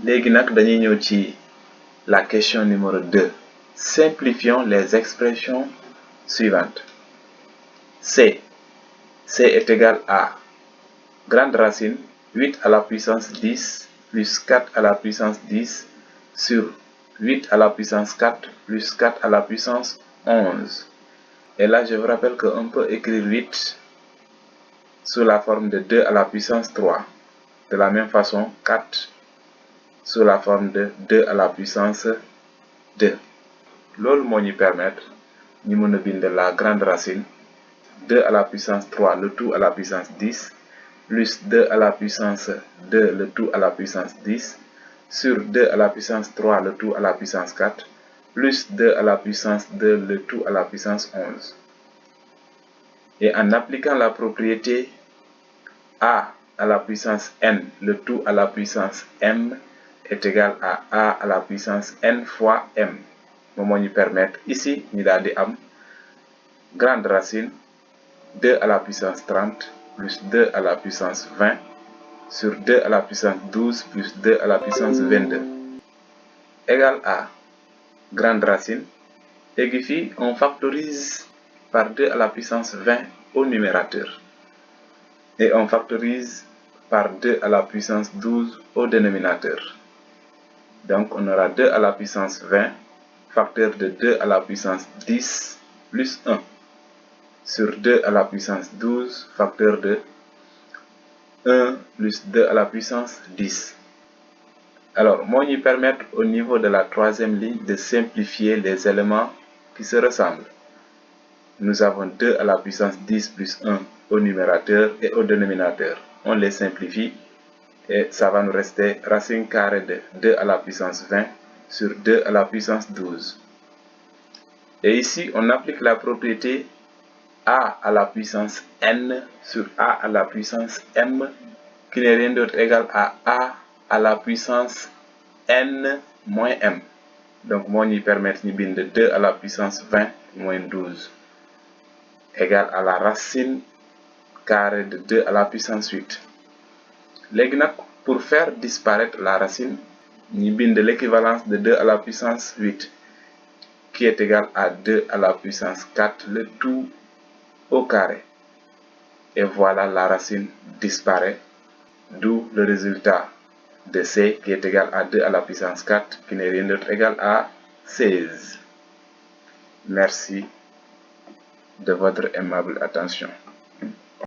léegi nag dañuy ñëw ci la question numéro 2. Simplifions les expressions suivantes. C est égal à grande racine 8 à la puissance 10 plus 4 à la puissance 10 sur 8 à la puissance 4 plus 4 à la puissance 11. Et là, je vous rappelle qu'on peut écrire 8 sous la forme de 2 à la puissance 3. De la même façon, 4 sous la forme de 2 à la puissance 2. Loolu moo ñu permettre ñu mën a bind la grande racine 2 à la puissance 3 le tout à la puissance 10 plus 2 à la puissance 2 le tout à la puissance 10 sur 2 à la puissance 3 le tout à la puissance 4 plus 2 à la puissance 2 le tout à la puissance 11. Et en appliquant la propriété a à la puissance n le tout à la puissance m est égal à a à la puissance n fois m. moom moo ñu permettre ici ñu daal di am grande racine 2 à la puissance 30 plus 2 à la puissance 20 sur 2 à la puissance 12 plus 2 à la puissance 22 égale à grande racine. Et fii on factorise par 2 à la puissance 20 au numérateur et on factorise par 2 à la puissance 12 au dénominateur. Donc on aura 2 à la puissance 20 facteur de 2 à la puissance 10 plus 1 sur 2 à la puissance 12 facteur de 1 plus 2 à la puissance 10. Alors, moi, nous permettre au niveau de la troisième ligne de simplifier les éléments qui se ressemblent. Nous avons 2 à la puissance 10 plus 1 au numérateur et au dénominateur. On les simplifie et ça va nous rester racine carrée de 2 à la puissance 20 sur 2 à la puissance 12. Et ici, on applique la propriété a à la puissance n sur a à la puissance m qui n'est rien d'autre égal à a la puissance n moins m. Donc, moi, nous permettre de bind 2 à la puissance 20 moins 12 égale à la racine carrée de 2 à la puissance 8. Maintenant, pour faire disparaître la racine, nous bind l'équivalence de 2 à la puissance 8 qui est égal à 2 à la puissance 4 le tout au carré. Et voilà, la racine disparaît, d'où le résultat de C qui est égal à 2 à la puissance 4 qui n'est rien d'autre égal à 16. Merci de votre aimable attention.